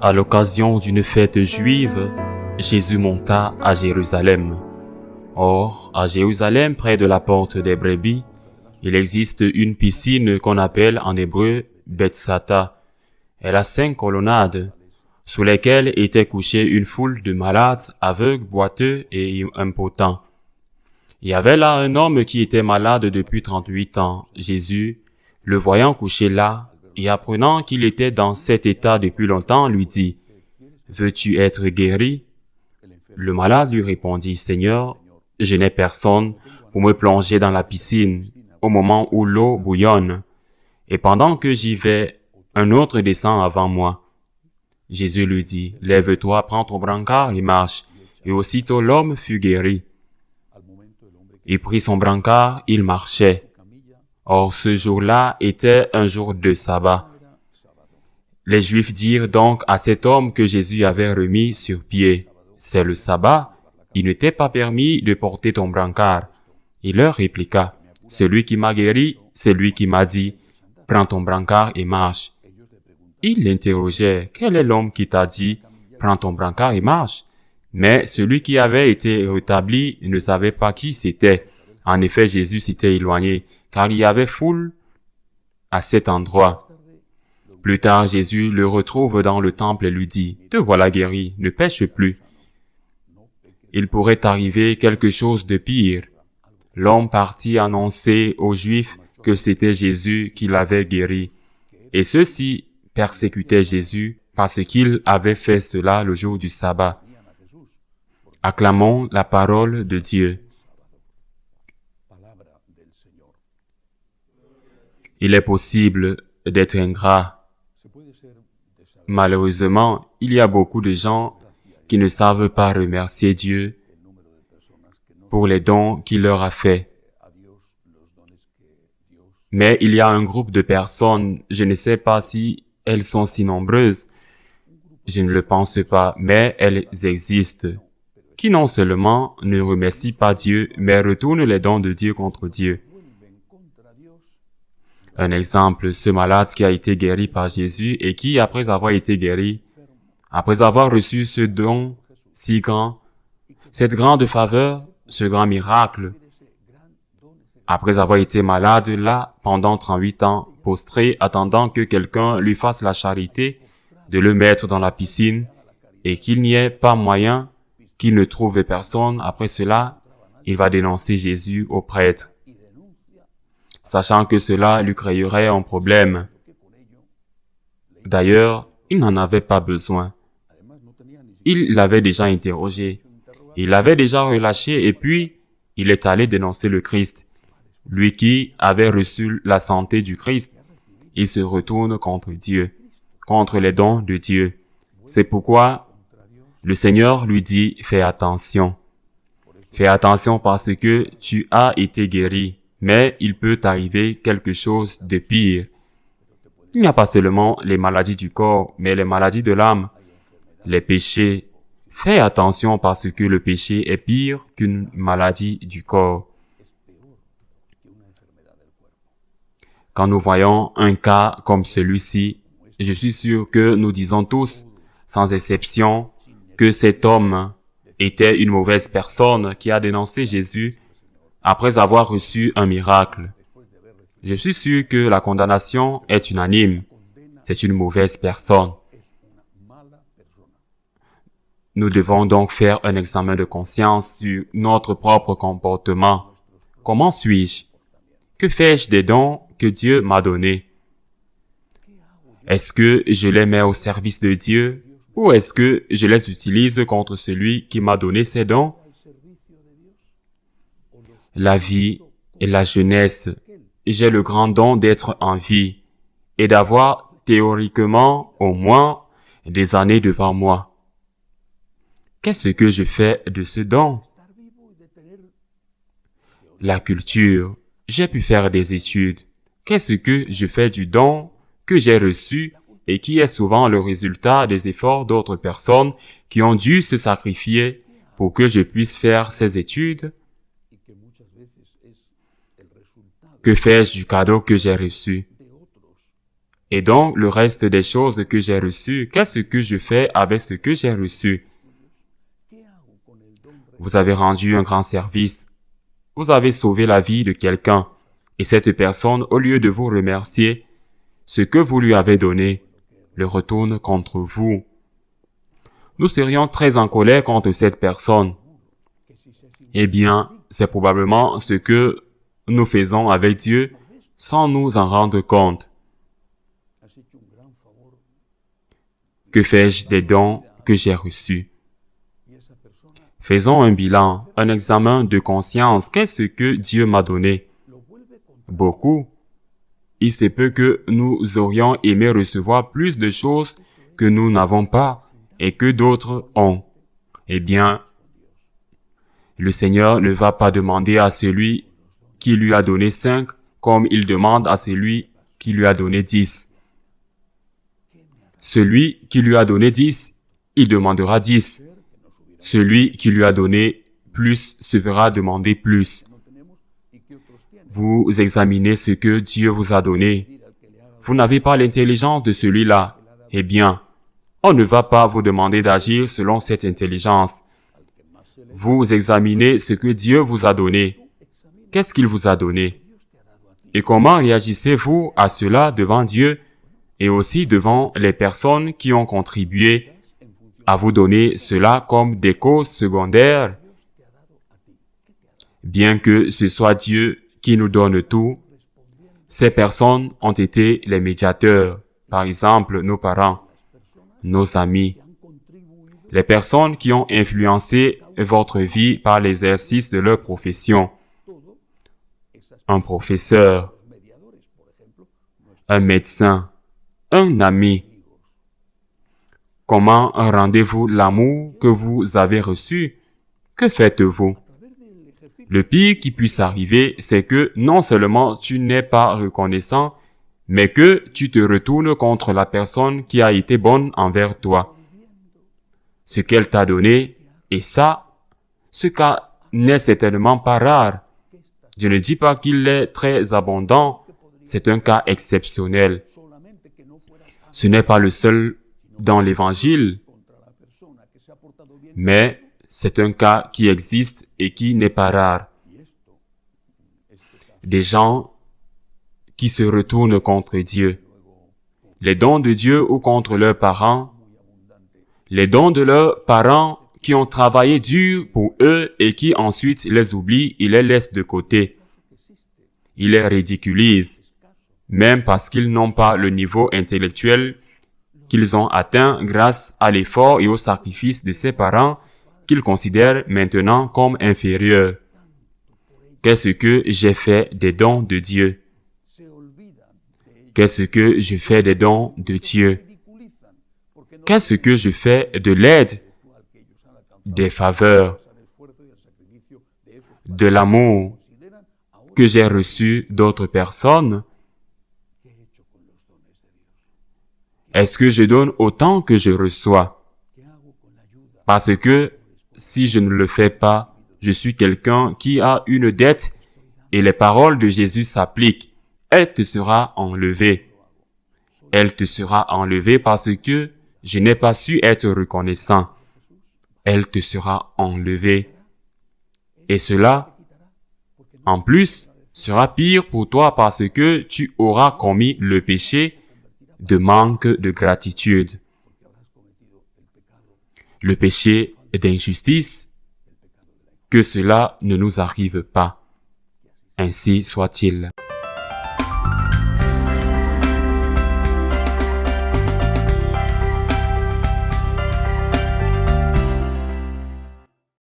À l'occasion d'une fête juive, Jésus monta à Jérusalem. Or, à Jérusalem, près de la porte des brebis, il existe une piscine qu'on appelle en hébreu Bethsata. Elle a 5 colonnades, sous lesquelles était couchée une foule de malades, aveugles, boiteux et impotents. Il y avait là un homme qui était malade depuis 38 ans. Jésus, le voyant couché là, et apprenant qu'il était dans cet état depuis longtemps, lui dit, « Veux-tu être guéri ?» Le malade lui répondit, « Seigneur, je n'ai personne pour me plonger dans la piscine au moment où l'eau bouillonne, et pendant que j'y vais, un autre descend avant moi. » Jésus lui dit, « Lève-toi, prends ton brancard et marche. » Et aussitôt l'homme fut guéri. Il prit son brancard, il marchait. Or ce jour-là était un jour de sabbat. Les Juifs dirent donc à cet homme que Jésus avait remis sur pied, « C'est le sabbat, il ne t'est pas permis de porter ton brancard. » Il leur répliqua, « Celui qui m'a guéri, c'est lui qui m'a dit, « Prends ton brancard et marche. » Ils l'interrogeaient, « Quel est l'homme qui t'a dit, « Prends ton brancard et marche » Mais celui qui avait été rétabli ne savait pas qui c'était. En effet, Jésus s'était éloigné, car il y avait foule à cet endroit. Plus tard, Jésus le retrouve dans le temple et lui dit, « Te voilà guéri, ne pêche plus. » Il pourrait arriver quelque chose de pire. L'homme partit annoncer aux Juifs que c'était Jésus qui l'avait guéri. Et ceux-ci persécutaient Jésus parce qu'il avait fait cela le jour du sabbat. Acclamons la parole de Dieu. Il est possible d'être ingrat. Malheureusement, il y a beaucoup de gens qui ne savent pas remercier Dieu pour les dons qu'il leur a faits. Mais il y a un groupe de personnes, je ne sais pas si elles sont si nombreuses, je ne le pense pas, mais elles existent, qui non seulement ne remercient pas Dieu, mais retournent les dons de Dieu contre Dieu. Un exemple, ce malade qui a été guéri par Jésus et qui, après avoir été guéri, après avoir reçu ce don si grand, cette grande faveur, ce grand miracle, après avoir été malade là pendant 38 ans, prostré, attendant que quelqu'un lui fasse la charité de le mettre dans la piscine et qu'il n'y ait pas moyen qu'il ne trouve personne, après cela, il va dénoncer Jésus au prêtre, sachant que cela lui créerait un problème. D'ailleurs, il n'en avait pas besoin. Il l'avait déjà interrogé, il l'avait déjà relâché et puis il est allé dénoncer le Christ. Lui qui avait reçu la santé du Christ, il se retourne contre Dieu, contre les dons de Dieu. C'est pourquoi le Seigneur lui dit, fais attention. Fais attention parce que tu as été guéri, mais il peut t'arriver quelque chose de pire. Il n'y a pas seulement les maladies du corps, mais les maladies de l'âme, les péchés. Fais attention parce que le péché est pire qu'une maladie du corps. Quand nous voyons un cas comme celui-ci, je suis sûr que nous disons tous, sans exception, que cet homme était une mauvaise personne qui a dénoncé Jésus après avoir reçu un miracle. Je suis sûr que la condamnation est unanime. C'est une mauvaise personne. Nous devons donc faire un examen de conscience sur notre propre comportement. Comment suis-je? Que fais-je des dons que Dieu m'a donnés? Est-ce que je les mets au service de Dieu ou est-ce que je les utilise contre celui qui m'a donné ces dons? La vie et la jeunesse, j'ai le grand don d'être en vie et d'avoir théoriquement au moins des années devant moi. Qu'est-ce que je fais de ce don? La culture, j'ai pu faire des études. Qu'est-ce que je fais du don que j'ai reçu et qui est souvent le résultat des efforts d'autres personnes qui ont dû se sacrifier pour que je puisse faire ces études? Que fais-je du cadeau que j'ai reçu? Et donc, le reste des choses que j'ai reçues, qu'est-ce que je fais avec ce que j'ai reçu? Vous avez rendu un grand service. Vous avez sauvé la vie de quelqu'un. Et cette personne, au lieu de vous remercier, ce que vous lui avez donné, le retourne contre vous. Nous serions très en colère contre cette personne. Eh bien, c'est probablement ce que nous faisons avec Dieu sans nous en rendre compte. Que fais-je des dons que j'ai reçus? Faisons un bilan, un examen de conscience. Qu'est-ce que Dieu m'a donné? Beaucoup. Il se peut que nous aurions aimé recevoir plus de choses que nous n'avons pas et que d'autres ont. Eh bien, le Seigneur ne va pas demander à celui qui lui a donné 5 comme il demande à celui qui lui a donné 10. Celui qui lui a donné 10, il demandera 10. Celui qui lui a donné plus se verra demander plus. Vous examinez ce que Dieu vous a donné. Vous n'avez pas l'intelligence de celui-là. Eh bien, on ne va pas vous demander d'agir selon cette intelligence. Vous examinez ce que Dieu vous a donné. Qu'est-ce qu'il vous a donné? Et comment réagissez-vous à cela devant Dieu et aussi devant les personnes qui ont contribué à vous donner cela comme des causes secondaires? Bien que ce soit Dieu qui nous donne tout, ces personnes ont été les médiateurs, par exemple nos parents, nos amis, les personnes qui ont influencé votre vie par l'exercice de leur profession, un professeur, un médecin, un ami. Comment rendez-vous l'amour que vous avez reçu? Que faites-vous? Le pire qui puisse arriver, c'est que non seulement tu n'es pas reconnaissant, mais que tu te retournes contre la personne qui a été bonne envers toi. Ce qu'elle t'a donné, et ça, ce cas n'est certainement pas rare. Je ne dis pas qu'il est très abondant, c'est un cas exceptionnel. Ce n'est pas le seul dans l'Évangile, mais c'est un cas qui existe et qui n'est pas rare. Des gens qui se retournent contre Dieu, les dons de Dieu ou contre leurs parents, les dons de leurs parents qui ont travaillé dur pour eux et qui ensuite les oublient et les laissent de côté. Ils les ridiculisent, même parce qu'ils n'ont pas le niveau intellectuel qu'ils ont atteint grâce à l'effort et au sacrifice de ses parents qu'ils considèrent maintenant comme inférieurs. Qu'est-ce que j'ai fait des dons de Dieu? Qu'est-ce que je fais des dons de Dieu? Qu'est-ce que je fais de l'aide, des faveurs, de l'amour que j'ai reçu d'autres personnes? Est-ce que je donne autant que je reçois? Parce que si je ne le fais pas, je suis quelqu'un qui a une dette et les paroles de Jésus s'appliquent. Elle te sera enlevée. Elle te sera enlevée parce que je n'ai pas su être reconnaissant. Elle te sera enlevée. Et cela, en plus, sera pire pour toi parce que tu auras commis le péché de manque de gratitude. Le péché d'injustice, que cela ne nous arrive pas. Ainsi soit-il.